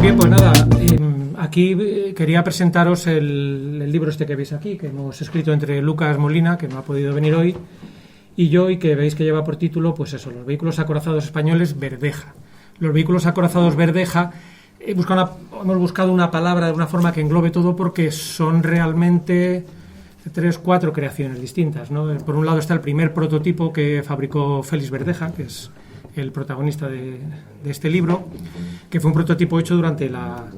bien, pues nada, aquí quería presentaros el libro este que veis aquí, que hemos escrito entre Lucas Molina, que no ha podido venir hoy, y yo, y que veis que lleva por título, pues eso, Los vehículos acorazados españoles Verdeja. Los vehículos acorazados Verdeja, hemos buscado una palabra de una forma que englobe todo, porque son realmente 3-4 creaciones distintas, ¿no? Por un lado está el primer prototipo que fabricó Félix Verdeja, que es el protagonista de este libro, que fue un prototipo hecho durante la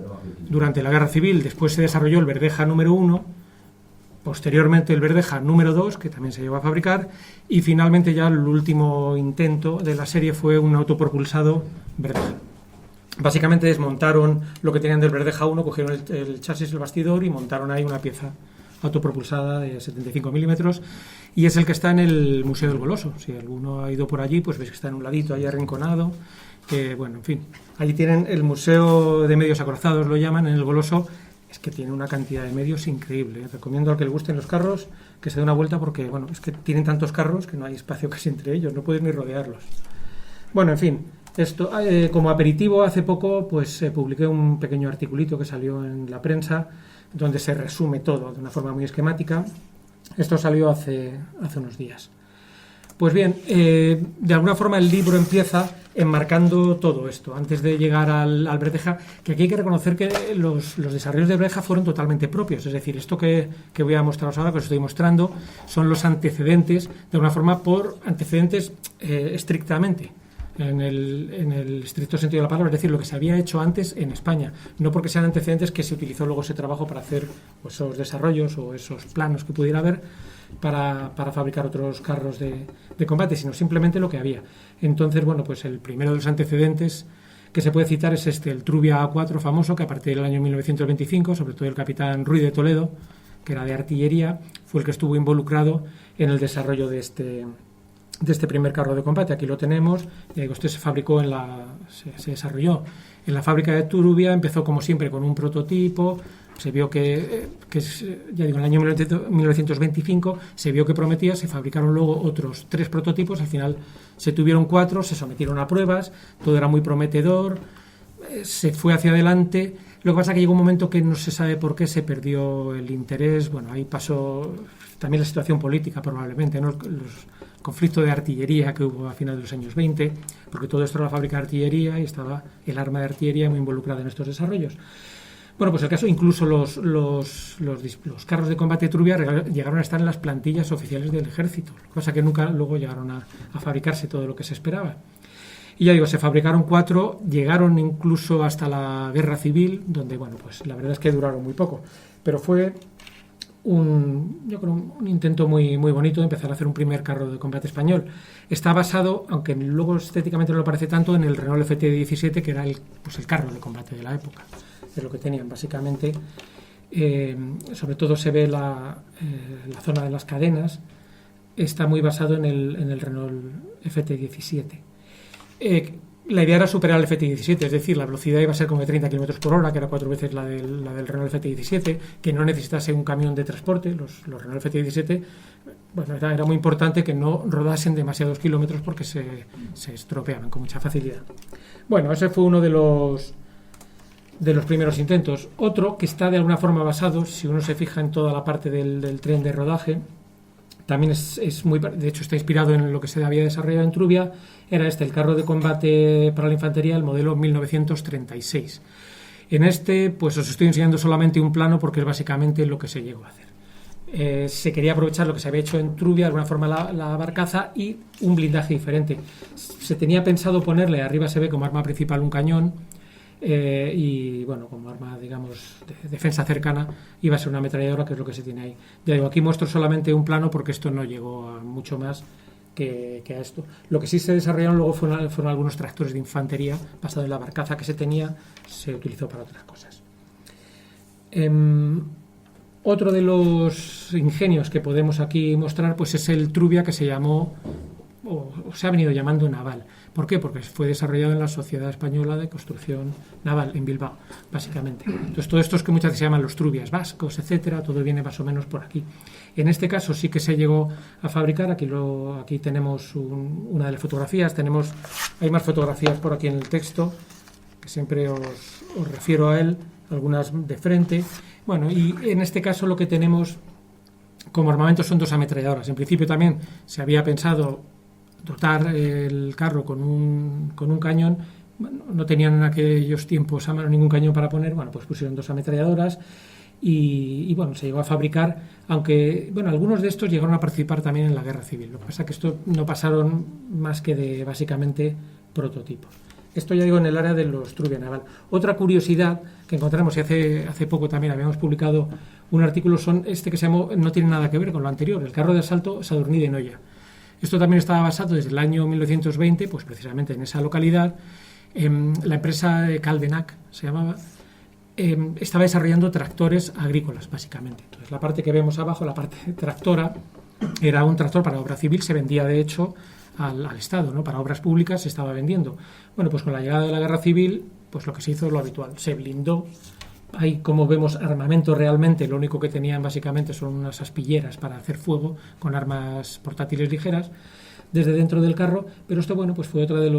Guerra Civil. Después se desarrolló el Verdeja número 1, posteriormente el Verdeja número 2, que también se llegó a fabricar, y finalmente ya el último intento de la serie fue un autopropulsado Verdeja. Básicamente desmontaron lo que tenían del Verdeja 1, cogieron el chasis, el bastidor, y montaron ahí una pieza autopropulsada de 75 milímetros, y es el que está en el Museo del Goloso. Si alguno ha ido por allí, pues veis que está en un ladito ahí arrinconado, que bueno, en fin, allí tienen el Museo de Medios Acorazados, lo llaman, en el Goloso. Es que tiene una cantidad de medios increíble. Recomiendo al que le gusten los carros que se dé una vuelta, porque bueno, es que tienen tantos carros que no hay espacio casi entre ellos, no puedes ni rodearlos. Bueno, en fin, esto como aperitivo, hace poco pues publiqué un pequeño articulito que salió en la prensa, donde se resume todo de una forma muy esquemática. Esto salió hace unos días. Pues bien, de alguna forma el libro empieza enmarcando todo esto. Antes de llegar al Verdeja, que aquí hay que reconocer que los desarrollos de Verdeja fueron totalmente propios. Es decir, esto que voy a mostraros ahora, que os estoy mostrando, son los antecedentes, de alguna forma por antecedentes estrictamente. En el estricto sentido de la palabra, es decir, lo que se había hecho antes en España, no porque sean antecedentes que se utilizó luego ese trabajo para hacer pues, esos desarrollos o esos planos que pudiera haber para fabricar otros carros de combate, sino simplemente lo que había. Entonces, bueno, pues el primero de los antecedentes que se puede citar es el Trubia A4 famoso, que a partir del año 1925, sobre todo el capitán Ruiz de Toledo, que era de artillería, fue el que estuvo involucrado en el desarrollo de este primer carro de combate. Aquí lo tenemos. Este se fabricó se desarrolló en la fábrica de Trubia. Empezó como siempre con un prototipo. Se vio que ya digo, en el año 1925 se vio que prometía. Se fabricaron luego otros 3 prototipos. Al final se tuvieron 4, se sometieron a pruebas. Todo era muy prometedor. Se fue hacia adelante. Lo que pasa es que llegó un momento que no se sabe por qué se perdió el interés. Bueno, ahí pasó también la situación política, probablemente, ¿no? Los conflictos de artillería que hubo a finales de los años 20, porque todo esto era la fábrica de artillería y estaba el arma de artillería muy involucrada en estos desarrollos. Bueno, pues el caso, incluso los carros de combate Trubia llegaron a estar en las plantillas oficiales del ejército, cosa que nunca luego llegaron a fabricarse todo lo que se esperaba. Y ya digo, se fabricaron 4, llegaron incluso hasta la Guerra Civil, donde, bueno, pues la verdad es que duraron muy poco, pero fue yo creo un intento muy, muy bonito de empezar a hacer un primer carro de combate español. Está basado, aunque luego estéticamente no lo parece tanto, en el Renault FT17, que era el carro de combate de la época. Es lo que tenían, básicamente. Sobre todo se ve la zona de las cadenas. Está muy basado en el Renault FT17. La idea era superar el FT17, es decir, la velocidad iba a ser como de 30 km por hora, que era 4 veces la del Renault FT17, que no necesitase un camión de transporte. Los Renault FT17, bueno, era muy importante que no rodasen demasiados kilómetros porque se estropeaban con mucha facilidad. Bueno, ese fue uno de los primeros intentos. Otro que está de alguna forma basado, si uno se fija en toda la parte del tren de rodaje, también es muy, de hecho está inspirado en lo que se había desarrollado en Trubia. Era el carro de combate para la infantería, el modelo 1936. En pues os estoy enseñando solamente un plano porque es básicamente lo que se llegó a hacer. Se quería aprovechar lo que se había hecho en Trubia, de alguna forma la barcaza, y un blindaje diferente. Se tenía pensado ponerle, arriba se ve como arma principal un cañón, y bueno, como arma, digamos, de defensa cercana iba a ser una ametralladora, que es lo que se tiene ahí. Ya digo, aquí muestro solamente un plano porque esto no llegó a mucho más que a esto. Lo que sí se desarrollaron luego fueron algunos tractores de infantería basado en la barcaza que se tenía, se utilizó para otras cosas. Otro de los ingenios que podemos aquí mostrar pues es el Trubia, que se llamó o se ha venido llamando naval. ¿Por qué? Porque fue desarrollado en la Sociedad Española de Construcción Naval, en Bilbao, básicamente. Entonces, todo esto es que muchas veces se llaman los Trubias vascos, etcétera, todo viene más o menos por aquí. En este caso sí que se llegó a fabricar. Aquí tenemos una de las fotografías, hay más fotografías por aquí en el texto. que siempre os refiero a él, algunas de frente. Bueno, y en este caso lo que tenemos como armamento son 2 ametralladoras. En principio también se había pensado dotar el carro con un cañón. Bueno, no tenían en aquellos tiempos a mano ningún cañón para poner, bueno, pues pusieron 2 ametralladoras y bueno, se llegó a fabricar, aunque bueno, algunos de estos llegaron a participar también en la guerra civil. Lo que pasa es que esto no pasaron más que de básicamente prototipos. Esto ya digo en el área de los Trubia Naval. Otra curiosidad que encontramos, y hace poco también habíamos publicado un artículo, son este que se llamó, no tiene nada que ver con lo anterior, el carro de asalto Sadurní de Noya. Esto también estaba basado desde el año 1920, pues precisamente en esa localidad. La empresa Caldenac se llamaba, estaba desarrollando tractores agrícolas, básicamente. Entonces, la parte que vemos abajo, la parte tractora, era un tractor para obra civil, se vendía de hecho al Estado, ¿no? Para obras públicas se estaba vendiendo. Bueno, pues con la llegada de la guerra civil, pues lo que se hizo es lo habitual, se blindó. Ahí, como vemos, armamento realmente, lo único que tenían básicamente son unas aspilleras para hacer fuego con armas portátiles ligeras desde dentro del carro, pero esto, bueno, pues fue otro de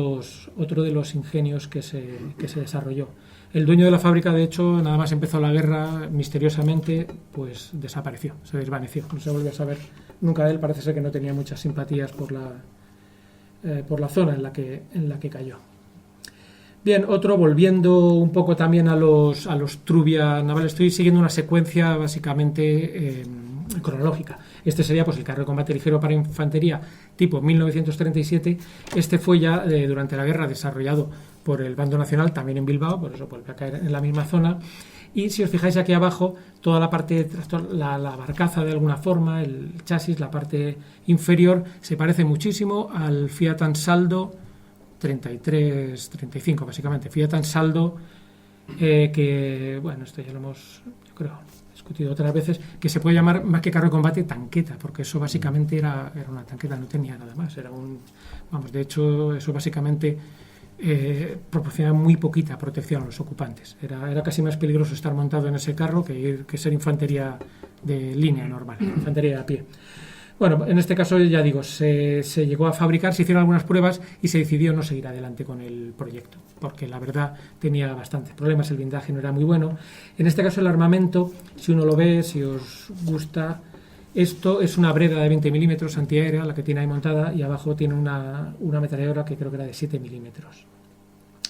los ingenios que se desarrolló. El dueño de la fábrica, de hecho, nada más empezó la guerra, misteriosamente, pues desapareció, se desvaneció, no se volvió a saber nunca de él. Parece ser que no tenía muchas simpatías por la zona en la que cayó. Bien, otro, volviendo un poco también a los Trubia Naval, estoy siguiendo una secuencia básicamente cronológica. Este sería pues el carro de combate ligero para infantería tipo 1937. Este fue ya durante la guerra desarrollado por el Bando Nacional, también en Bilbao, por eso vuelve a caer en la misma zona. Y si os fijáis aquí abajo, toda la parte de tractor, la barcaza de alguna forma, el chasis, la parte inferior, se parece muchísimo al Fiat Ansaldo 33-35, básicamente. Fiat Ansaldo, que, bueno, esto ya lo hemos, yo creo, discutido otras veces, que se puede llamar más que carro de combate tanqueta, porque eso básicamente era una tanqueta, no tenía nada más. Era de hecho, eso básicamente proporcionaba muy poquita protección a los ocupantes. Era casi más peligroso estar montado en ese carro que ser infantería de línea normal, infantería a pie. Bueno, en este caso, ya digo, se llegó a fabricar, se hicieron algunas pruebas y se decidió no seguir adelante con el proyecto, porque la verdad tenía bastantes problemas, el blindaje no era muy bueno. En este caso, el armamento, si uno lo ve, si os gusta, esto es una breda de 20 milímetros antiaérea, la que tiene ahí montada, y abajo tiene una ametralladora que creo que era de 7 milímetros.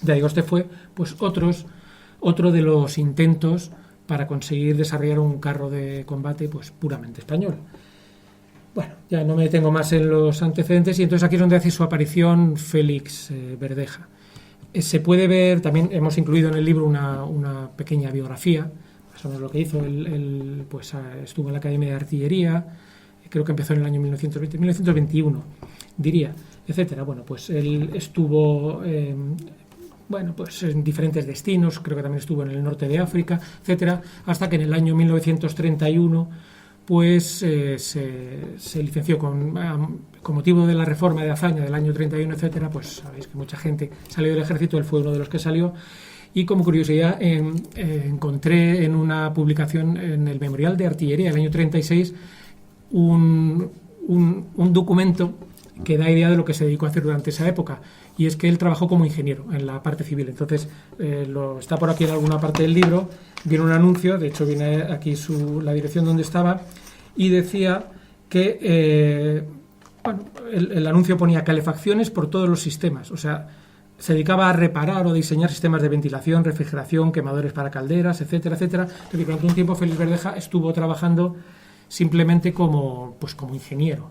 Ya digo, este fue pues otro de los intentos para conseguir desarrollar un carro de combate pues puramente español. Bueno, ya no me detengo más en los antecedentes y entonces aquí es donde hace su aparición Félix Verdeja. Se puede ver, también hemos incluido en el libro una pequeña biografía, eso no es lo que hizo. Él pues estuvo en la Academia de Artillería, creo que empezó en el año 1921, diría, etcétera. Bueno, pues él estuvo pues en diferentes destinos, creo que también estuvo en el norte de África, etcétera, hasta que en el año 1931 pues se licenció con motivo de la reforma de Azaña del año 31, etcétera. Pues sabéis que mucha gente salió del ejército, él fue uno de los que salió. Y como curiosidad, encontré en una publicación en el Memorial de Artillería del año 36 un documento que da idea de lo que se dedicó a hacer durante esa época, y es que él trabajó como ingeniero en la parte civil. Entonces, está por aquí en alguna parte del libro, viene un anuncio, de hecho viene aquí la dirección donde estaba, y decía que el anuncio ponía calefacciones por todos los sistemas, o sea, se dedicaba a reparar o diseñar sistemas de ventilación, refrigeración, quemadores para calderas, etcétera, etcétera. Pero durante un tiempo Félix Verdeja estuvo trabajando simplemente como ingeniero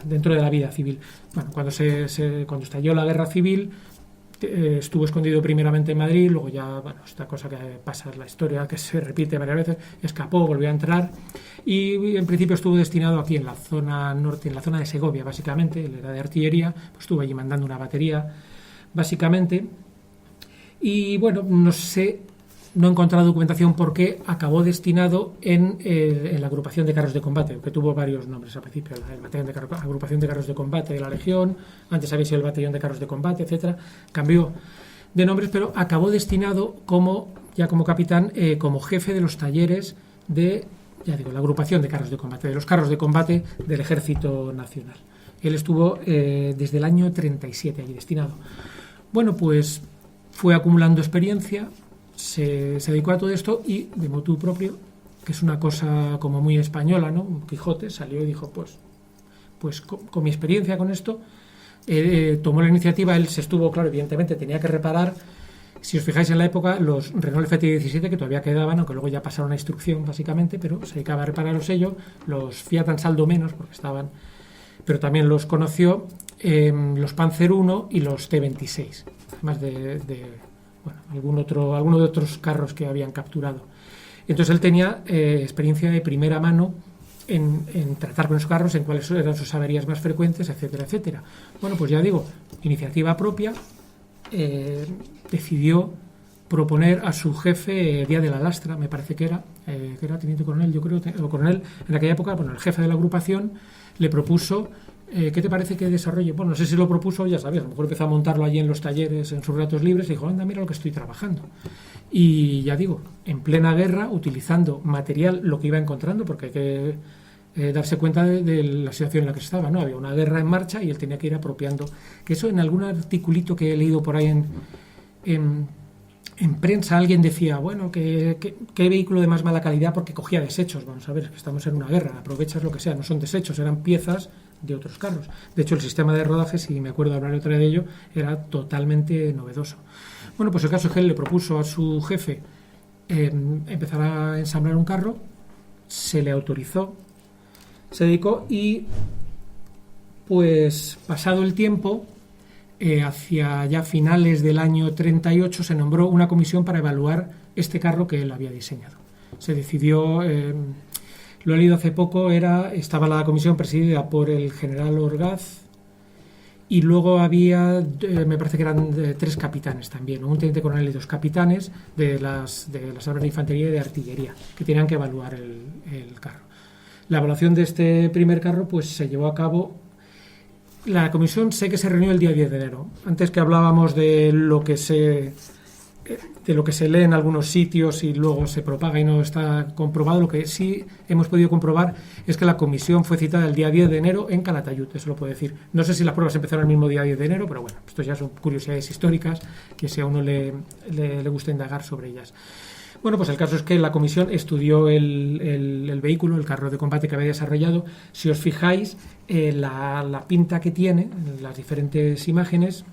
dentro de la vida civil. Bueno, cuando estalló la guerra civil, estuvo escondido primeramente en Madrid, luego ya, esta cosa que pasa en la historia, que se repite varias veces, escapó, volvió a entrar y en principio estuvo destinado aquí en la zona norte, en la zona de Segovia, básicamente. Él era de artillería, pues estuvo allí mandando una batería, básicamente. Y bueno, no he encontrado documentación por qué acabó destinado en la agrupación de carros de combate, que tuvo varios nombres al principio, agrupación de carros de combate de la Legión, antes había sido el batallón de carros de combate, etcétera. Cambió de nombres, pero acabó destinado como capitán, como jefe de los talleres de, ya digo, la agrupación de carros de combate, de los carros de combate del Ejército Nacional. Él estuvo desde el año 37 allí destinado. Bueno, pues fue acumulando experiencia, se dedicó a todo esto y de motu propio, que es una cosa como muy española, ¿no? Un Quijote salió y dijo, pues con mi experiencia con esto, tomó la iniciativa. Él se estuvo, claro, evidentemente tenía que reparar, si os fijáis en la época, los Renault FT17 que todavía quedaban, aunque luego ya pasaron a instrucción básicamente, pero se dedicaba a reparar los sellos, los Fiat Ansaldo menos, porque estaban, pero también los conoció, los Panzer 1 y los T26, además de bueno, alguno de otros carros que habían capturado. Entonces él tenía experiencia de primera mano en tratar con esos carros, en cuáles eran sus averías más frecuentes, etcétera, etcétera. Bueno, pues ya digo, iniciativa propia, decidió proponer a su jefe, Díaz de la Lastra, me parece que era teniente coronel, yo creo, o coronel en aquella época, bueno, el jefe de la agrupación, le propuso, ¿qué te parece que desarrolle? Bueno, no sé si lo propuso, ya sabes, a lo mejor empezó a montarlo allí en los talleres, en sus ratos libres, y dijo, anda, mira lo que estoy trabajando. Y ya digo, en plena guerra, utilizando material, lo que iba encontrando, porque hay que darse cuenta de la situación en la que estaba, ¿no? Había una guerra en marcha y él tenía que ir apropiando. Que eso en algún articulito que he leído por ahí en prensa, alguien decía, bueno, ¿qué vehículo de más mala calidad? Porque cogía desechos. Vamos a ver, que estamos en una guerra, aprovechas lo que sea, no son desechos, eran piezas de otros carros. De hecho, el sistema de rodaje, si me acuerdo hablar otra vez de ello, era totalmente novedoso. Bueno, pues el caso es que él le propuso a su jefe empezar a ensamblar un carro, se le autorizó, se dedicó y, pues, pasado el tiempo, hacia ya finales del año 38, se nombró una comisión para evaluar este carro que él había diseñado. Se decidió, lo he leído hace poco, estaba la comisión presidida por el general Orgaz, y luego había, me parece que eran 3 capitanes también, un teniente coronel y 2 capitanes de las armas de infantería y de artillería, que tenían que evaluar el carro. La evaluación de este primer carro pues se llevó a cabo. La comisión sé que se reunió el día 10 de enero. Antes que hablábamos de lo que se lee en algunos sitios y luego se propaga y no está comprobado, lo que sí hemos podido comprobar es que la comisión fue citada el día 10 de enero en Calatayud, eso lo puedo decir. No sé si las pruebas empezaron el mismo día 10 de enero, pero bueno, esto ya son curiosidades históricas que si a uno le gusta indagar sobre ellas. Bueno, pues el caso es que la comisión estudió el vehículo, el carro de combate que había desarrollado. Si os fijáis, la pinta que tiene en las diferentes imágenes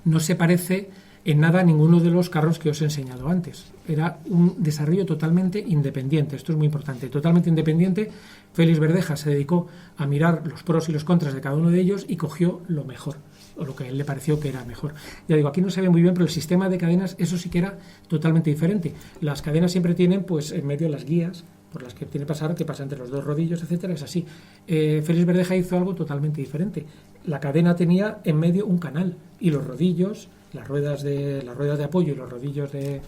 no se parece en nada a ninguno de los carros que os he enseñado antes. Era un desarrollo totalmente independiente, esto es muy importante, totalmente independiente. Félix Verdeja se dedicó a mirar los pros y los contras de cada uno de ellos y cogió lo mejor, o lo que a él le pareció que era mejor. Ya digo, aquí no se ve muy bien, pero el sistema de cadenas, eso sí que era totalmente diferente. Las cadenas siempre tienen, pues, en medio las guías por las que tiene que pasar, que pasa entre los 2 rodillos, etcétera, es así. Félix Verdeja hizo algo totalmente diferente. La cadena tenía en medio un canal y los rodillos, las ruedas de apoyo y los rodillos de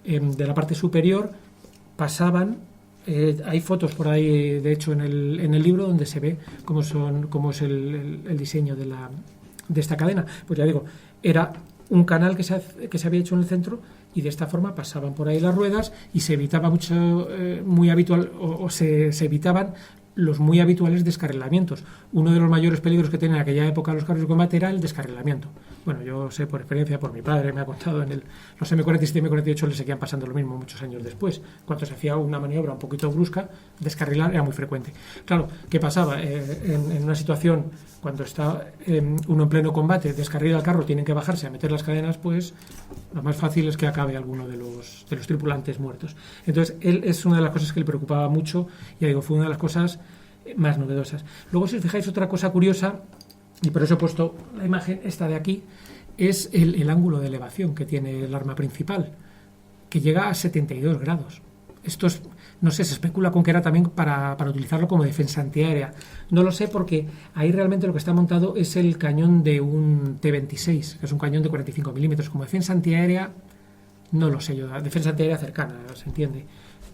la parte superior pasaban. Hay fotos por ahí, de hecho, en el libro donde se ve cómo es el diseño de esta cadena. Pues ya digo, era un canal que se había hecho en el centro y de esta forma pasaban por ahí las ruedas y se evitaba muy habitual, o se evitaban los muy habituales descarrilamientos. Uno de los mayores peligros que tenían en aquella época los carros de combate era el descarrilamiento. Bueno, yo sé por experiencia, por mi padre me ha contado, los M47 y M48 le seguían pasando lo mismo muchos años después. Cuando se hacía una maniobra un poquito brusca, descarrilar era muy frecuente. Claro, ¿qué pasaba? En una situación, cuando está uno en pleno combate, descarrila el carro, tienen que bajarse a meter las cadenas, pues lo más fácil es que acabe alguno de los tripulantes muertos. Entonces, él es una de las cosas que le preocupaba mucho, ya digo, fue una de las cosas más novedosas. Luego, si os fijáis, otra cosa curiosa, y por eso he puesto la imagen esta de aquí, es el ángulo de elevación que tiene el arma principal, que llega a 72 grados. Esto es, no sé, se especula con que era también para utilizarlo como defensa antiaérea. No lo sé, porque ahí realmente lo que está montado es el cañón de un T-26, que es un cañón de 45 milímetros. Como defensa antiaérea, no lo sé yo. Defensa antiaérea cercana, se entiende.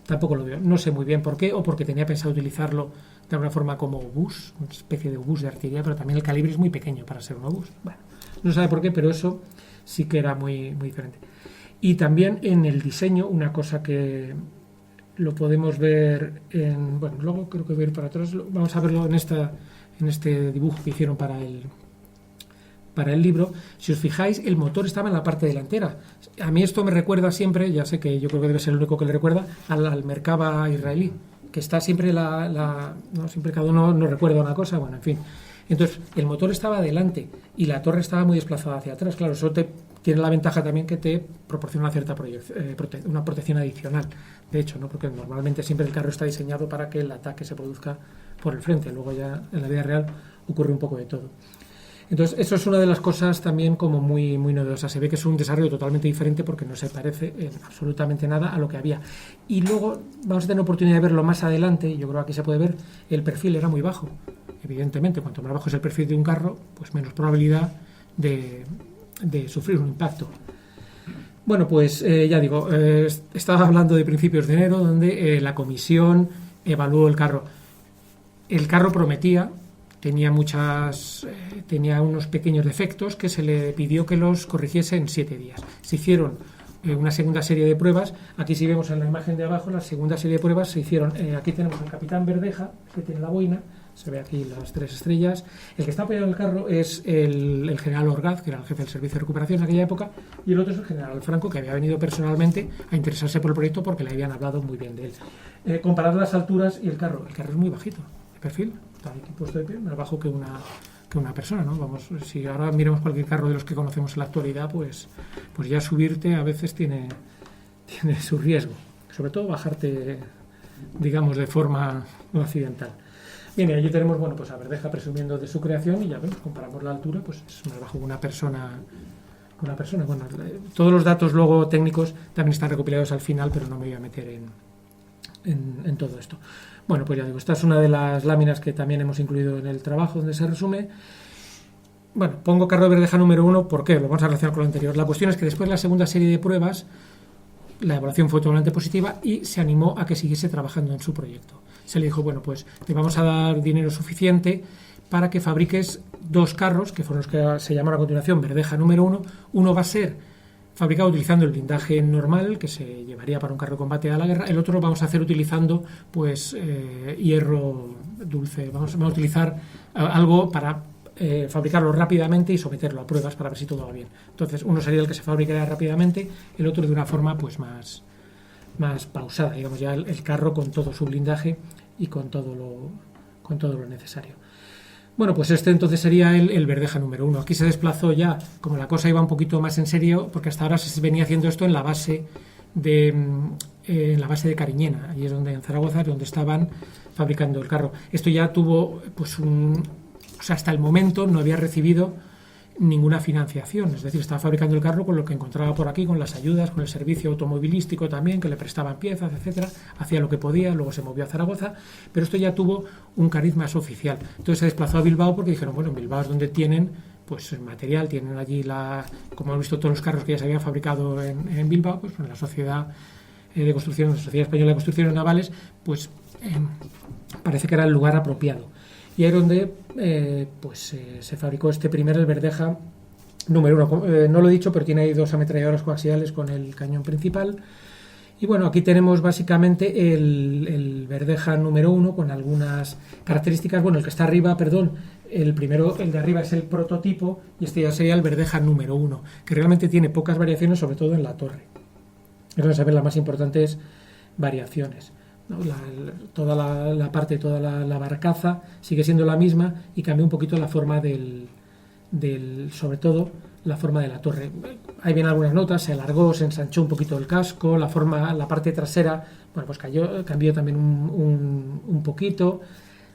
Tampoco lo veo. No sé muy bien por qué, o porque tenía pensado utilizarlo de alguna forma como obús, una especie de obús de artillería, pero también el calibre es muy pequeño para ser un obús. Bueno, no sabe por qué, pero eso sí que era muy, muy diferente. Y también en el diseño, una cosa que lo podemos ver bueno, luego creo que voy a ir para atrás, vamos a verlo en este dibujo que hicieron para para el libro, si os fijáis, el motor estaba en la parte delantera. A mí esto me recuerda siempre, ya sé que yo creo que debe ser el único que le recuerda, al Merkava israelí, que está siempre no, siempre cada uno no recuerda una cosa, bueno, en fin. Entonces, el motor estaba adelante y la torre estaba muy desplazada hacia atrás. Claro, eso tiene la ventaja también que te proporciona una cierta una protección adicional. De hecho, ¿no? Porque normalmente siempre el carro está diseñado para que el ataque se produzca por el frente. Luego ya en la vida real ocurre un poco de todo. Entonces, eso es una de las cosas también como muy, muy novedosas. Se ve que es un desarrollo totalmente diferente porque no se parece en absolutamente nada a lo que había. Y luego vamos a tener oportunidad de verlo más adelante, y yo creo que aquí se puede ver, el perfil era muy bajo. Evidentemente, cuanto más bajo es el perfil de un carro, pues menos probabilidad de sufrir un impacto. Bueno, pues ya digo, estaba hablando de principios de enero, donde la comisión evaluó el carro. El carro prometía, tenía unos pequeños defectos que se le pidió que los corrigiese en 7 días. Se hicieron una segunda serie de pruebas. Aquí si vemos en la imagen de abajo, la segunda serie de pruebas se hicieron. Aquí tenemos al capitán Verdeja, que tiene la boina. Se ve aquí las 3 estrellas. El que está apoyado en el carro es el general Orgaz, que era el jefe del servicio de recuperación en aquella época, y el otro es el general Franco, que había venido personalmente a interesarse por el proyecto porque le habían hablado muy bien de él. Comparad las alturas y el carro es muy bajito, de perfil, está aquí puesto de pie, más bajo que una persona, ¿no? Vamos, si ahora miramos cualquier carro de los que conocemos en la actualidad, pues ya subirte a veces tiene su riesgo, sobre todo bajarte, digamos, de forma no accidental. Bien, y allí tenemos, bueno, pues a Verdeja presumiendo de su creación, y ya vemos, comparamos la altura, pues es más bajo que una persona. Bueno, todos los datos luego técnicos también están recopilados al final, pero no me voy a meter en todo esto. Bueno, pues ya digo, esta es una de las láminas que también hemos incluido en el trabajo donde se resume. Bueno, pongo carro de Verdeja número 1, ¿por qué? Lo vamos a relacionar con lo anterior. La cuestión es que después de la segunda serie de pruebas, la evaluación fue totalmente positiva y se animó a que siguiese trabajando en su proyecto. Se le dijo, bueno, pues te vamos a dar dinero suficiente para que fabriques 2 carros, que fueron los que se llamaron a continuación Verdeja número 1. Uno va a ser fabricado utilizando el blindaje normal, que se llevaría para un carro de combate a la guerra. El otro lo vamos a hacer utilizando pues hierro dulce. Vamos a utilizar algo para fabricarlo rápidamente y someterlo a pruebas para ver si todo va bien. Entonces, uno sería el que se fabricaría rápidamente, el otro de una forma pues más pausada, digamos, ya el carro con todo su blindaje y con todo lo necesario. Bueno, pues este entonces sería el Verdeja número 1. Aquí se desplazó ya, como la cosa iba un poquito más en serio, porque hasta ahora se venía haciendo esto en la base de Cariñena, allí es donde, en Zaragoza, es donde estaban fabricando el carro. Esto ya tuvo, pues hasta el momento no había recibido ninguna financiación, es decir, estaba fabricando el carro con lo que encontraba por aquí, con las ayudas, con el servicio automovilístico también, que le prestaban piezas, etcétera, hacía lo que podía, luego se movió a Zaragoza, pero esto ya tuvo un cariz más oficial. Entonces se desplazó a Bilbao porque dijeron, bueno, en Bilbao es donde tienen pues el material, tienen allí como hemos visto todos los carros que ya se habían fabricado en Bilbao, pues en la sociedad de construcción, la Sociedad Española de Construcciones Navales, pues parece que era el lugar apropiado. Y ahí es donde se fabricó el Verdeja número 1. No lo he dicho, pero tiene ahí 2 ametralladoras coaxiales con el cañón principal. Y bueno, aquí tenemos básicamente el Verdeja número 1 con algunas características. Bueno, el que está arriba, el de arriba es el prototipo y este ya sería el Verdeja número 1, que realmente tiene pocas variaciones, sobre todo en la torre. Es donde se ven las más importantes variaciones. ¿No? Toda la barcaza sigue siendo la misma y cambia un poquito la forma sobre todo la forma de la torre. Ahí vienen algunas notas, se alargó, se ensanchó un poquito el casco, la parte trasera, bueno, pues cambió también un poquito.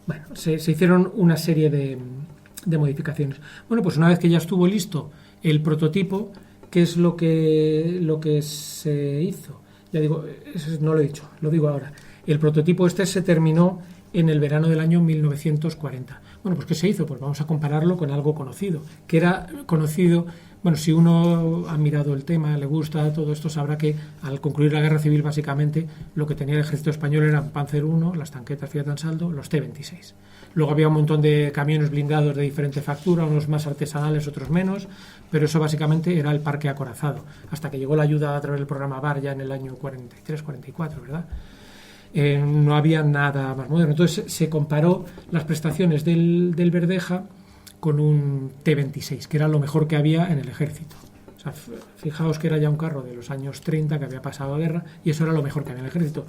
Bueno, se hicieron una serie de modificaciones. Bueno, pues una vez que ya estuvo listo el prototipo, ¿qué es lo que se hizo? Ya digo, no lo he dicho, lo digo ahora. El prototipo se terminó en el verano del año 1940. Bueno, pues ¿qué se hizo? Pues vamos a compararlo con algo conocido, que era conocido. Bueno, si uno ha mirado el tema, le gusta todo esto, sabrá que al concluir la Guerra Civil, básicamente, lo que tenía el ejército español eran Panzer I, las tanquetas Fiat Ansaldo, los T-26. Luego había un montón de camiones blindados de diferente factura, unos más artesanales, otros menos, pero eso básicamente era el parque acorazado, hasta que llegó la ayuda a través del programa VAR ya en el año 43-44, ¿verdad? No había nada más moderno. Entonces se comparó las prestaciones del Verdeja con un T-26, que era lo mejor que había en el ejército. O sea, fijaos que era ya un carro de los años 30 que había pasado a guerra y eso era lo mejor que había en el ejército.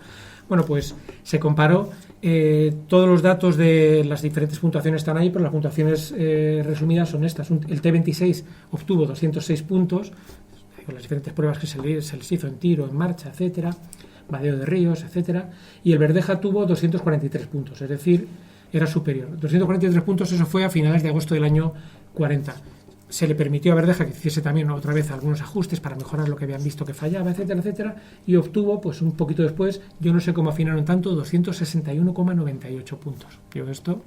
Bueno, pues se comparó, todos los datos de las diferentes puntuaciones están ahí, pero las puntuaciones resumidas son estas. El T-26 obtuvo 206 puntos, con las diferentes pruebas que se les hizo en tiro, en marcha, etcétera, vadeo de ríos, etcétera, y el Verdeja tuvo 243 puntos, es decir, era superior. 243 puntos, eso fue a finales de agosto del año 40. Se le permitió a Verdeja que hiciese también otra vez algunos ajustes para mejorar lo que habían visto que fallaba, etcétera, etcétera, y obtuvo, pues un poquito después, yo no sé cómo afinaron tanto, 261,98 puntos. Yo esto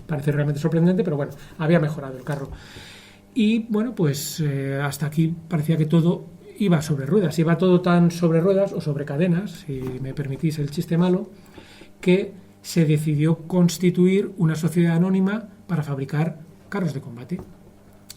parece realmente sorprendente, pero bueno, había mejorado el carro. Y bueno, pues hasta aquí parecía que todo iba sobre ruedas, iba todo tan sobre ruedas o sobre cadenas, si me permitís el chiste malo, que se decidió constituir una sociedad anónima para fabricar carros de combate.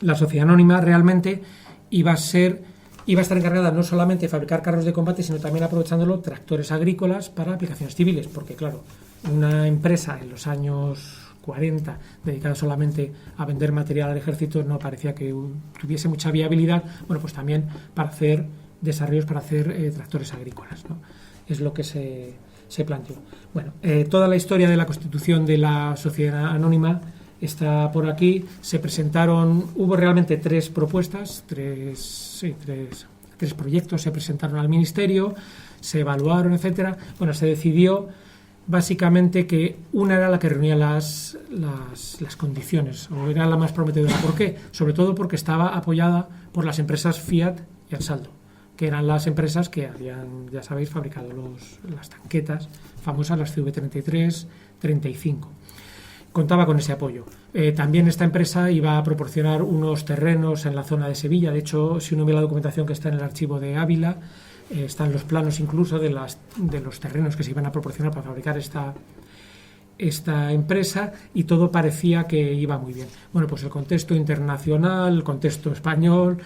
La sociedad anónima realmente iba a estar encargada no solamente de fabricar carros de combate, sino también aprovechándolo tractores agrícolas para aplicaciones civiles, porque claro, una empresa en los años 40 dedicada solamente a vender material al ejército no parecía que tuviese mucha viabilidad. Bueno, pues también para hacer desarrollos, para hacer tractores agrícolas, ¿no? Es lo que se planteó. Bueno, toda la historia de la constitución de la sociedad anónima está por aquí. Se presentaron, hubo realmente tres propuestas, tres proyectos se presentaron al ministerio, se evaluaron, etcétera. Bueno, se decidió básicamente que una era la que reunía las condiciones, o era la más prometedora. ¿Por qué? Sobre todo porque estaba apoyada por las empresas Fiat y Ansaldo, que eran las empresas que habían, ya sabéis, fabricado las tanquetas famosas, las CV33, 35. Contaba con ese apoyo. También esta empresa iba a proporcionar unos terrenos en la zona de Sevilla. De hecho, si uno ve la documentación que está en el archivo de Ávila, están los planos incluso de los terrenos que se iban a proporcionar para fabricar esta empresa, y todo parecía que iba muy bien. Bueno, pues el contexto internacional, el contexto español,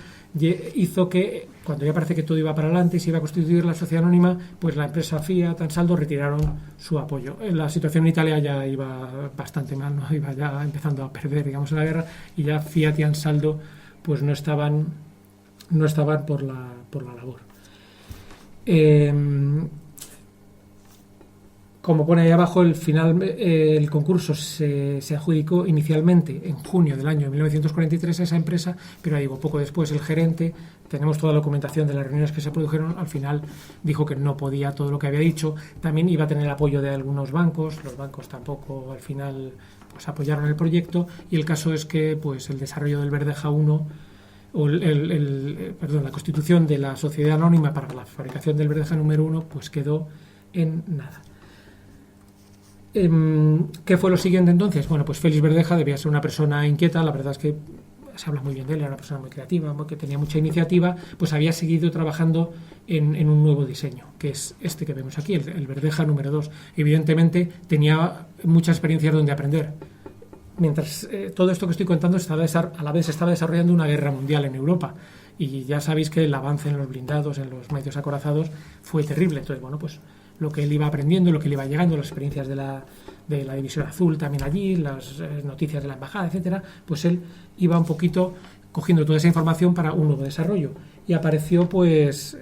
hizo que, cuando ya parece que todo iba para adelante y se iba a constituir la sociedad anónima, pues la empresa Fiat, Ansaldo retiraron su apoyo. La situación en Italia ya iba bastante mal, ¿no? Iba ya empezando a perder, digamos, en la guerra, y ya Fiat y Ansaldo pues no estaban por la labor. Como pone ahí abajo, el concurso se adjudicó inicialmente en junio del año 1943 a esa empresa, pero ahí, poco después, el gerente, tenemos toda la documentación de las reuniones que se produjeron, al final dijo que no podía todo lo que había dicho. También iba a tener apoyo de algunos bancos, los bancos tampoco al final pues apoyaron el proyecto, y el caso es que pues el desarrollo del Verdeja 1 o la constitución de la sociedad anónima para la fabricación del Verdeja número 1 pues quedó en nada. ¿Qué fue lo siguiente entonces? Bueno, pues Félix Verdeja debía ser una persona inquieta, la verdad es que se habla muy bien de él, era una persona muy creativa, que tenía mucha iniciativa, pues había seguido trabajando en un nuevo diseño, que es este que vemos aquí, el Verdeja número 2. Evidentemente tenía muchas experiencias donde aprender. Mientras todo esto que estoy contando a la vez estaba desarrollando una guerra mundial en Europa, y ya sabéis que el avance en los blindados, en los medios acorazados, fue terrible. Entonces, bueno, pues lo que él iba aprendiendo, lo que le iba llegando, las experiencias de la División Azul también allí, las noticias de la embajada, etcétera, pues él iba un poquito cogiendo toda esa información para un nuevo desarrollo. Y apareció pues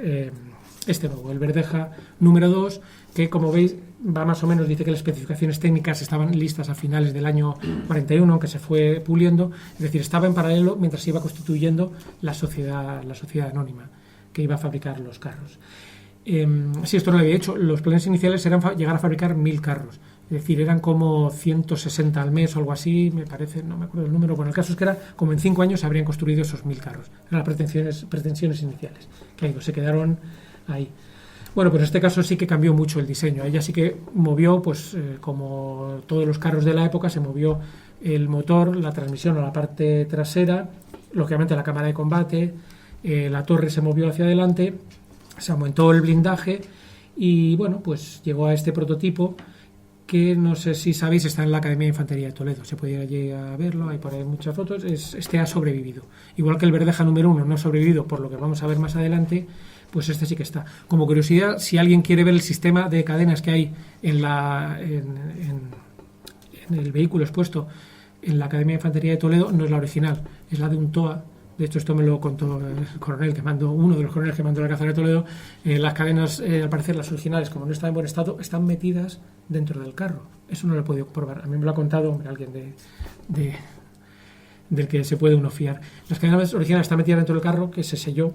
este nuevo, el Verdeja número 2, que como veis va más o menos, dice que las especificaciones técnicas estaban listas a finales del año 41, aunque se fue puliendo, es decir, estaba en paralelo mientras se iba constituyendo la sociedad anónima que iba a fabricar los carros. Si esto no lo había hecho, los planes iniciales eran llegar a fabricar 1000 carros, es decir, eran como 160 al mes o algo así, me parece, no me acuerdo el número. Bueno, el caso es que era como en 5 años se habrían construido esos 1000 carros, eran las pretensiones iniciales, que se quedaron ahí. Bueno, pues en este caso sí que cambió mucho el diseño. Ella sí que movió, pues como todos los carros de la época, se movió el motor, la transmisión a la parte trasera, lógicamente la cámara de combate, la torre se movió hacia adelante, se aumentó el blindaje y bueno, pues llegó a este prototipo que no sé si sabéis, está en la Academia de Infantería de Toledo, se puede ir allí a verlo, hay por ahí muchas fotos. Este ha sobrevivido, igual que el Verdeja número 1 no ha sobrevivido, por lo que vamos a ver más adelante, pues este sí que está. Como curiosidad, si alguien quiere ver el sistema de cadenas que hay en el vehículo expuesto, en la Academia de Infantería de Toledo no es la original, es la de un TOA. De hecho, esto me lo contó el coronel que mandó, uno de los coroneles que mandó la Alcázar de Toledo. Las cadenas, al parecer, las originales, como no están en buen estado, están metidas dentro del carro. Eso no lo he podido comprobar. A mí me lo ha contado alguien del que se puede uno fiar. Las cadenas originales están metidas dentro del carro, que se selló,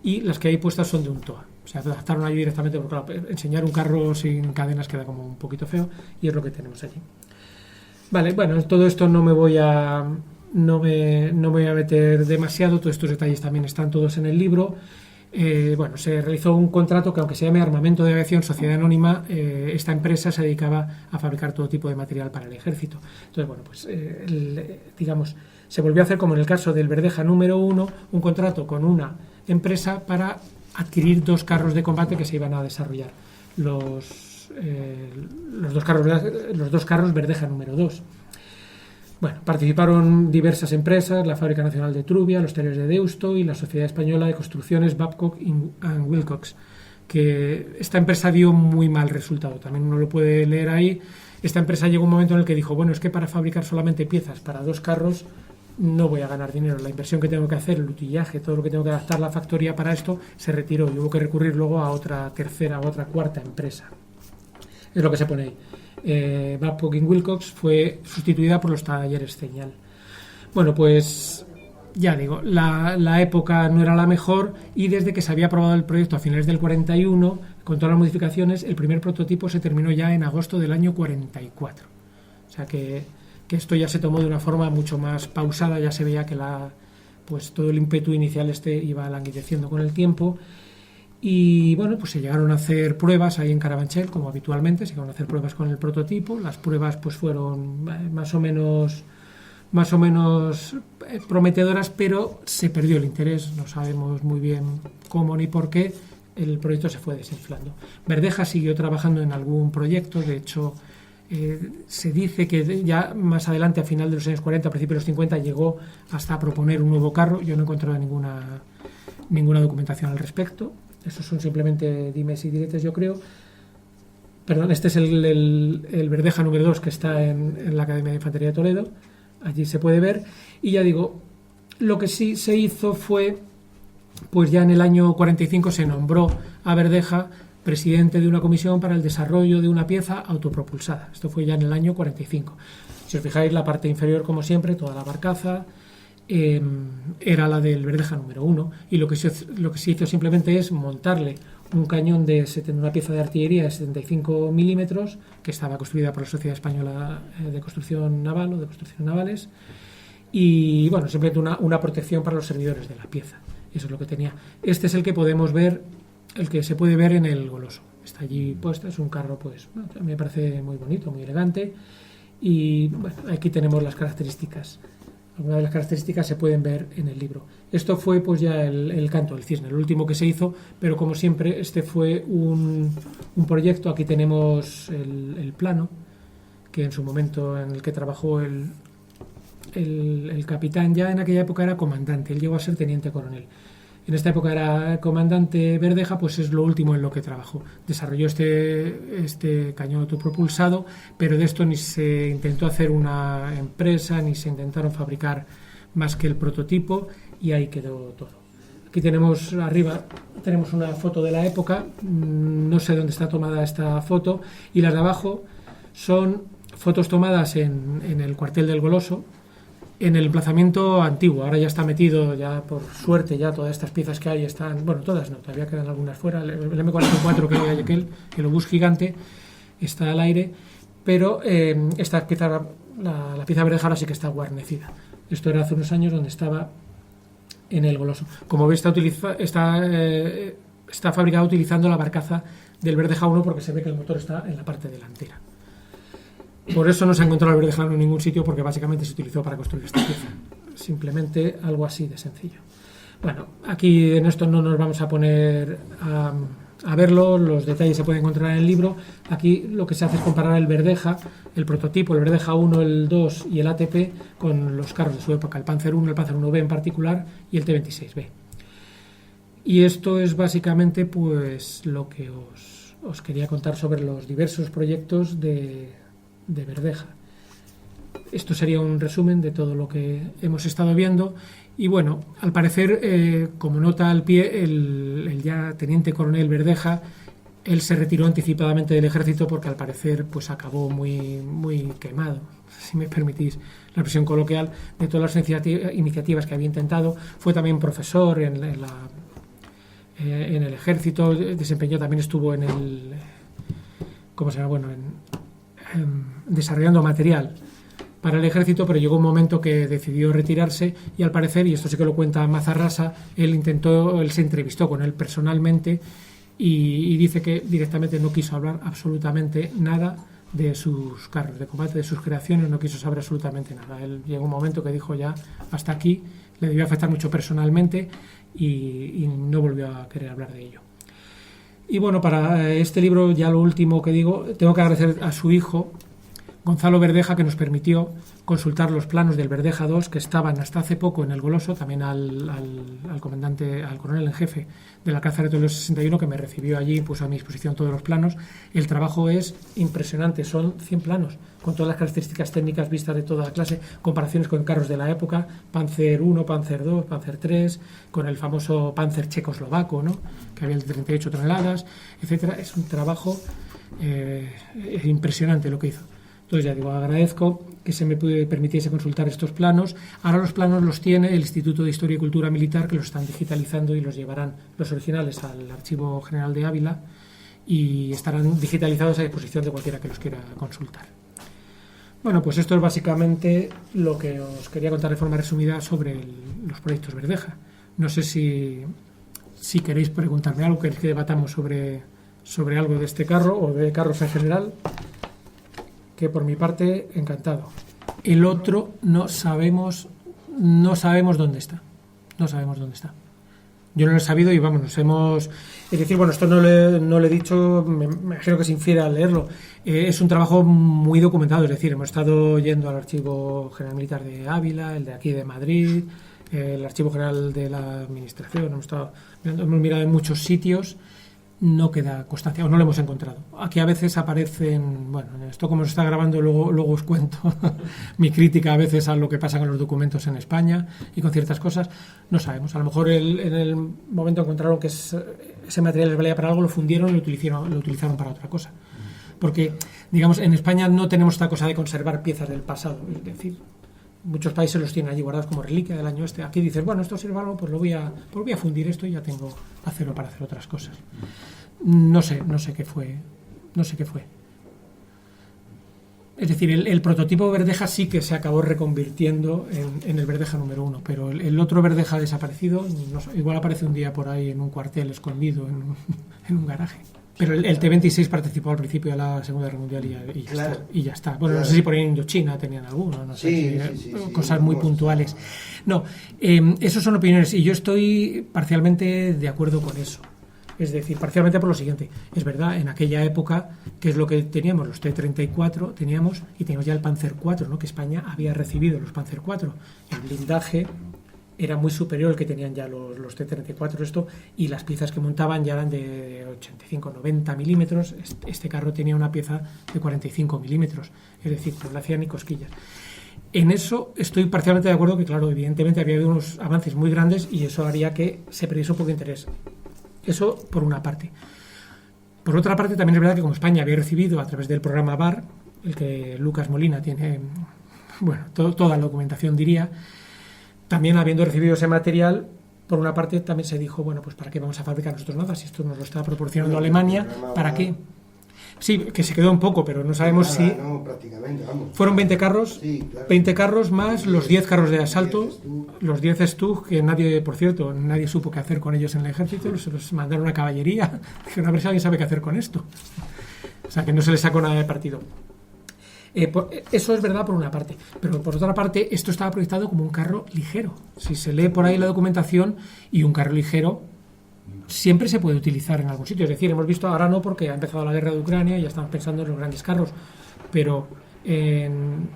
y las que hay puestas son de un TOA. O sea, se adaptaron allí directamente, porque claro, enseñar un carro sin cadenas queda como un poquito feo, y es lo que tenemos allí. Vale, bueno, todo esto no me voy a meter demasiado, todos estos detalles también están todos en el libro. Bueno, se realizó un contrato que, aunque se llame Armamento de Aviación Sociedad Anónima, esta empresa se dedicaba a fabricar todo tipo de material para el ejército. Entonces, bueno, pues digamos, se volvió a hacer, como en el caso del Verdeja número 1, un contrato con una empresa para adquirir 2 carros de combate que se iban a desarrollar, los dos carros Verdeja número 2. Bueno, participaron diversas empresas, la Fábrica Nacional de Trubia, los Talleres de Deusto y la Sociedad Española de Construcciones Babcock and Wilcox, que esta empresa dio muy mal resultado, también uno lo puede leer ahí. Esta empresa llegó un momento en el que dijo, bueno, es que para fabricar solamente piezas para 2 carros no voy a ganar dinero, la inversión que tengo que hacer, el utillaje, todo lo que tengo que adaptar la factoría para esto, se retiró y hubo que recurrir luego a otra tercera, a otra cuarta empresa. Es lo que se pone ahí. Babcock y Wilcox fue sustituida por los Talleres Ceñal. Bueno, pues ya digo, la época no era la mejor, y desde que se había aprobado el proyecto a finales del 41, con todas las modificaciones, el primer prototipo se terminó ya en agosto del año 44. O sea que esto ya se tomó de una forma mucho más pausada, ya se veía que pues todo el ímpetu inicial iba languideciendo con el tiempo. Y bueno, pues se llegaron a hacer pruebas ahí en Carabanchel, como habitualmente, se llegaron a hacer pruebas con el prototipo. Las pruebas pues fueron más o menos prometedoras, pero se perdió el interés, no sabemos muy bien cómo ni por qué, el proyecto se fue desinflando. Verdeja siguió trabajando en algún proyecto, de hecho se dice que ya más adelante, a final de los años 40, a principios de los 50, llegó hasta a proponer un nuevo carro. Yo no he encontrado ninguna documentación al respecto. Esos son simplemente dimes y diretes, yo creo. Perdón, este es el Verdeja número 2 que está en la Academia de Infantería de Toledo. Allí se puede ver. Y ya digo, lo que sí se hizo fue, pues ya en el año 45 se nombró a Verdeja presidente de una comisión para el desarrollo de una pieza autopropulsada. Esto fue ya en el año 45. Si os fijáis, la parte inferior, como siempre, toda la barcaza, era la del Verdeja número 1, y lo que se hizo simplemente es montarle un cañón de una pieza de artillería de 75 milímetros que estaba construida por la Sociedad Española de Construcción Naval o de Construcciones Navales, y bueno, simplemente una protección para los servidores de la pieza. Eso es lo que tenía. Este es el que podemos ver, el que se puede ver en el Goloso. Está allí puesto, es un carro, pues bueno, me parece muy bonito, muy elegante, y bueno, aquí tenemos las características. Algunas de las características se pueden ver en el libro. Esto fue pues ya el Canto del Cisne, el último que se hizo, pero como siempre este fue un proyecto. Aquí tenemos el plano, que en su momento en el que trabajó el capitán, ya en aquella época era comandante, él llegó a ser teniente coronel. En esta época era comandante Verdeja, pues es lo último en lo que trabajó. Desarrolló este cañón autopropulsado, pero de esto ni se intentó hacer una empresa, ni se intentaron fabricar más que el prototipo, y ahí quedó todo. Aquí tenemos arriba, tenemos una foto de la época, no sé dónde está tomada esta foto, y las de abajo son fotos tomadas en el cuartel del Goloso, en el emplazamiento antiguo. Ahora ya está metido, ya por suerte, ya todas estas piezas que hay están, bueno, todas no, todavía quedan algunas fuera. El M44 que hay aquel, el obús gigante, está al aire, pero esta pieza, la pieza Verdeja, ahora sí que está guarnecida. Esto era hace unos años, donde estaba en el Goloso. Como veis, está fabricado utilizando la barcaza del Verdeja 1, porque se ve que el motor está en la parte delantera. Por eso no se ha encontrado el Verdeja en ningún sitio, porque básicamente se utilizó para construir esta pieza. Simplemente algo así de sencillo. Bueno, aquí en esto no nos vamos a poner a verlo, los detalles se pueden encontrar en el libro. Aquí lo que se hace es comparar el Verdeja, el prototipo, el Verdeja 1, el 2 y el ATP con los carros de su época, el Panzer 1, el Panzer 1B en particular y el T-26B. Y esto es básicamente pues lo que os quería contar sobre los diversos proyectos de Verdeja. esto sería un resumen de todo lo que hemos estado viendo. Y bueno, al parecer, como nota al pie, el ya teniente coronel Verdeja, él se retiró anticipadamente del ejército porque al parecer pues acabó muy quemado, si me permitís la expresión coloquial, de todas las iniciativas que había intentado. Fue también profesor en el ejército, también estuvo en el, ¿cómo se llama? Bueno, desarrollando material para el ejército, pero llegó un momento que decidió retirarse y al parecer, y esto sí que lo cuenta Mazarrasa, él se entrevistó con él personalmente y dice que directamente no quiso hablar absolutamente nada de sus carros de combate, de sus creaciones, no quiso saber absolutamente nada. Él llegó un momento que dijo ya hasta aquí, le debió afectar mucho personalmente y no volvió a querer hablar de ello. Y bueno, para este libro, ya lo último que digo, tengo que agradecer a su hijo, Gonzalo Verdeja, que nos permitió consultar los planos del Verdeja II, que estaban hasta hace poco en el Goloso, también al comandante, al coronel en jefe del Alcázar de Toledo 61, que me recibió allí, puso a mi disposición todos los planos. El trabajo es impresionante, son 100 planos, con todas las características técnicas vistas de toda clase, comparaciones con carros de la época, Panzer I, Panzer II, Panzer III, con el famoso Panzer checoslovaco, ¿no?, que había de 38 toneladas, etcétera. Es un trabajo impresionante lo que hizo. Entonces, ya digo, agradezco que se me permitiese consultar estos planos. Ahora los planos los tiene el Instituto de Historia y Cultura Militar, que los están digitalizando y los llevarán los originales al Archivo General de Ávila y estarán digitalizados a disposición de cualquiera que los quiera consultar. Bueno, pues esto es básicamente lo que os quería contar de forma resumida sobre los proyectos Verdeja. No sé si queréis preguntarme algo, queréis que debatamos sobre algo de este carro o de carros en general, que por mi parte, encantado. El otro no sabemos dónde está. No sabemos dónde está. Yo no lo he sabido y vamos, es decir, bueno, esto no lo he dicho, me imagino que se infiere al leerlo. Es un trabajo muy documentado, es decir, hemos estado yendo al Archivo General Militar de Ávila, el de aquí de Madrid, el Archivo General de la Administración, hemos mirado en muchos sitios. No queda constancia, o no lo hemos encontrado. Aquí a veces aparecen, bueno, esto como se está grabando, luego os cuento mi crítica a veces a lo que pasa con los documentos en España y con ciertas cosas. No sabemos, a lo mejor en el momento encontraron que ese material les valía para algo, lo fundieron y lo utilizaron para otra cosa. Porque, digamos, en España no tenemos esta cosa de conservar piezas del pasado, es decir, muchos países los tienen allí guardados como reliquia del año este. Aquí dices, bueno, esto sirve algo, pues voy a fundir esto y ya tengo acero para hacer otras cosas. No sé qué fue. Es decir, el prototipo Verdeja sí que se acabó reconvirtiendo en el Verdeja número 1, pero el otro Verdeja ha desaparecido, igual aparece un día por ahí en un cuartel escondido, en un garaje. Pero el T-26 participó al principio de la Segunda Guerra Mundial y ya está. Bueno, claro. No sé si por ahí en Indochina tenían alguno, no sé, cosas muy puntuales. No, esos son opiniones y yo estoy parcialmente de acuerdo con eso. Es decir, parcialmente por lo siguiente. Es verdad, en aquella época, ¿qué es lo que teníamos? Los T-34 teníamos ya el Panzer IV, ¿no?, que España había recibido los Panzer IV. El blindaje era muy superior al que tenían ya los T-34 y las piezas que montaban ya eran de 85-90 milímetros. Este carro tenía una pieza de 45 milímetros, es decir, no le hacían ni cosquillas. En eso estoy parcialmente de acuerdo que, claro, evidentemente había habido unos avances muy grandes y eso haría que se perdiese un poco de interés. Eso por una parte. Por otra parte, también es verdad que como España había recibido a través del programa VAR, el que Lucas Molina tiene, bueno, toda la documentación diría, también habiendo recibido ese material, por una parte también se dijo, bueno, pues ¿para qué vamos a fabricar nosotros nada? Si esto nos lo está proporcionando Alemania, ¿para qué? Sí, que se quedó un poco, pero no sabemos si... No, prácticamente, vamos. Fueron 20 carros, sí, claro. 20 carros más los 10 carros de asalto, los 10 Stug, que nadie, por cierto, nadie supo qué hacer con ellos en el ejército, se los mandaron a caballería, dijeron, a ver si alguien sabe qué hacer con esto. O sea, que no se les sacó nada de partido. Eso es verdad por una parte, pero por otra parte esto estaba proyectado como un carro ligero. Si se lee por ahí la documentación, y un carro ligero siempre se puede utilizar en algún sitio. Es decir, hemos visto, ahora no porque ha empezado la guerra de Ucrania y ya estamos pensando en los grandes carros, pero en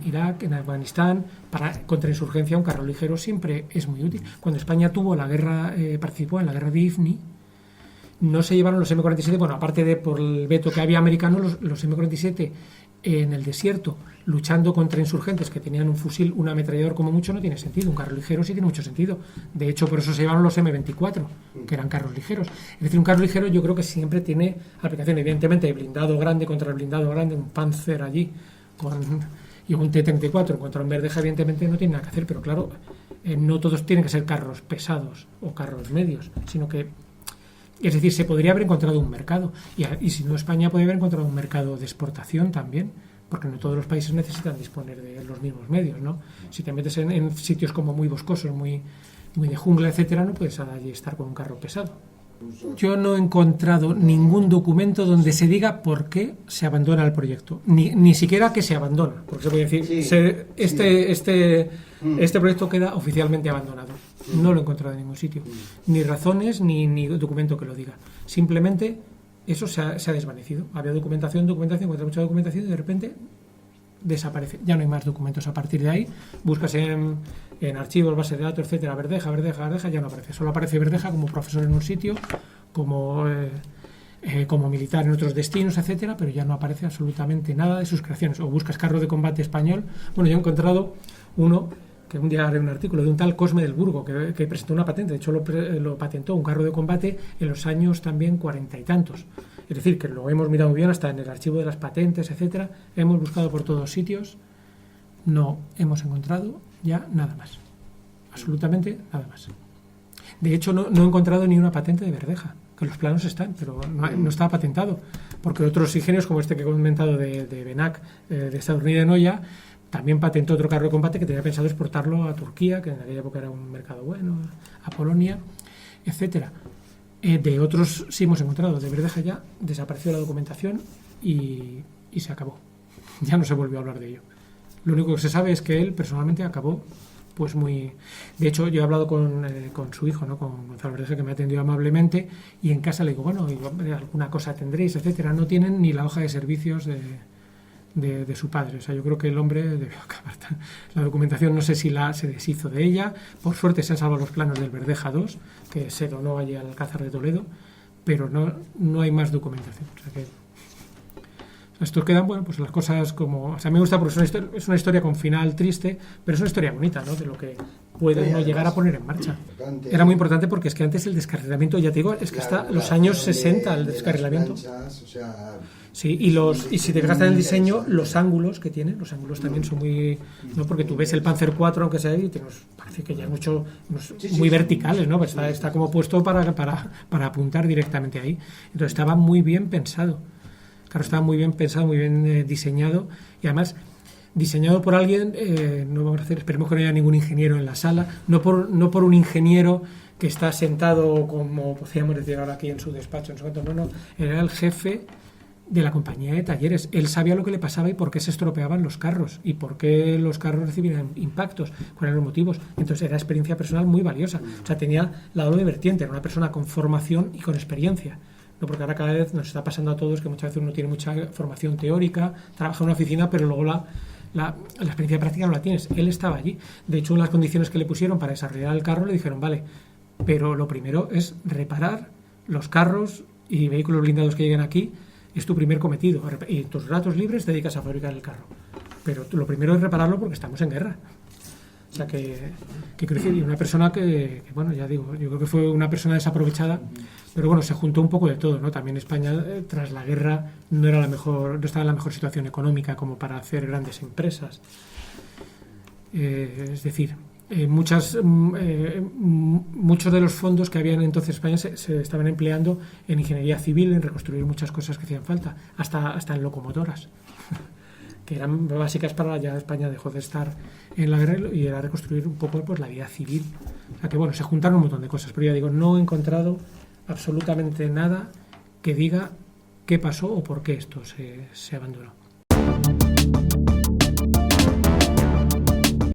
Irak, en Afganistán, para contrainsurgencia un carro ligero siempre es muy útil. Cuando España tuvo la guerra, participó en la guerra de IFNI, no se llevaron los M47, bueno, aparte de por el veto que había americano, los M47 en el desierto luchando contra insurgentes que tenían un fusil, un ametrallador como mucho, no tiene sentido. Un carro ligero sí tiene mucho sentido. De hecho, por eso se llevaron los M24, que eran carros ligeros. Es decir, un carro ligero yo creo que siempre tiene aplicación. Evidentemente, blindado grande contra el blindado grande, un Panzer allí y un T-34 contra un Verdeja, evidentemente no tiene nada que hacer. Pero claro, no todos tienen que ser carros pesados o carros medios, sino que, es decir, se podría haber encontrado un mercado. Y si no, España podría haber encontrado un mercado de exportación también, porque no todos los países necesitan disponer de los mismos medios, ¿no? Si te metes en sitios como muy boscosos, muy de jungla, etcétera, no puedes allí estar con un carro pesado. Yo no he encontrado ningún documento donde se diga por qué se abandona el proyecto, ni siquiera que se abandona, porque se puede decir, este proyecto queda oficialmente abandonado. No lo he encontrado en ningún sitio, ni razones ni documento que lo diga. Simplemente eso se ha desvanecido. Había documentación, encuentras mucha documentación y de repente desaparece. Ya no hay más documentos a partir de ahí. Buscas en archivos, bases de datos, etcétera, Verdeja, ya no aparece. Solo aparece Verdeja como profesor en un sitio, como militar en otros destinos, etcétera, pero ya no aparece absolutamente nada de sus creaciones. O buscas carro de combate español. Bueno, yo he encontrado uno que un día haré un artículo de un tal Cosme del Burgo que presentó una patente, de hecho lo patentó, un carro de combate en los años también 40 y tantos. Es decir, que lo hemos mirado muy bien hasta en el archivo de las patentes, etcétera. Hemos buscado por todos sitios, no hemos encontrado ya nada más, absolutamente nada más. De hecho, no he encontrado ni una patente de Verdeja, que los planos están, pero no está patentado, porque otros ingenios como este que he comentado de Benac, de Estados Unidos de Noya, también patentó otro carro de combate que tenía pensado exportarlo a Turquía, que en aquella época era un mercado bueno, a Polonia, etcétera. De otros sí hemos encontrado. De Verdeja ya desapareció la documentación y se acabó. Ya no se volvió a hablar de ello. Lo único que se sabe es que él personalmente acabó pues muy... De hecho, yo he hablado con su hijo, ¿no? Con Gonzalo Verdeja, que me ha atendido amablemente, y en casa le digo, bueno, alguna cosa tendréis, etcétera. No tienen ni la hoja de servicios de su padre. O sea, yo creo que el hombre debió acabar. La documentación no sé si se deshizo de ella. Por suerte se han salvado los planos del Verdeja 2, que se donó allí al Alcázar de Toledo, pero no hay más documentación. O sea que estos quedan, bueno, pues las cosas como... O sea, me gusta porque es una historia con final triste, pero es una historia bonita, ¿no? De lo que puede uno llegar a poner en marcha. Era muy importante porque es que antes el descarrilamiento, ya te digo, es que hasta los años 60 el descarrilamiento... Sí, y si te fijas en el diseño, los ángulos que tiene, los ángulos también son muy... ¿no? Porque tú ves el Panzer 4, aunque sea ahí, parece que ya es muy verticales, ¿no? Está como puesto para apuntar directamente ahí. Entonces estaba muy bien pensado. Claro, estaba muy bien pensado, muy bien diseñado, y además diseñado por alguien, no vamos a hacer, esperemos que no haya ningún ingeniero en la sala, no por un ingeniero que está sentado como podríamos decir ahora aquí en su despacho, no, era el jefe de la compañía de talleres. Él sabía lo que le pasaba y por qué se estropeaban los carros y por qué los carros recibían impactos, cuáles eran los motivos. Entonces era experiencia personal muy valiosa. O sea, tenía la doble vertiente, era una persona con formación y con experiencia. No, porque ahora cada vez nos está pasando a todos que muchas veces uno tiene mucha formación teórica, trabaja en una oficina, pero luego la experiencia práctica no la tienes. Él estaba allí. De hecho, en las condiciones que le pusieron para desarrollar el carro le dijeron, vale, pero lo primero es reparar los carros y vehículos blindados que lleguen aquí. Es tu primer cometido. Y en tus ratos libres te dedicas a fabricar el carro. Pero lo primero es repararlo porque estamos en guerra. O sea que creo que una persona que, bueno, ya digo, yo creo que fue una persona desaprovechada, pero bueno, se juntó un poco de todo, ¿no? También España, tras la guerra, no estaba en la mejor situación económica como para hacer grandes empresas. Es decir, muchos de los fondos que habían entonces en España se estaban empleando en ingeniería civil, en reconstruir muchas cosas que hacían falta, hasta en locomotoras, que eran básicas para ya España dejó de estar en la guerra y era reconstruir un poco pues la vida civil. O sea que bueno, se juntaron un montón de cosas, pero ya digo, no he encontrado absolutamente nada que diga qué pasó o por qué esto se abandonó.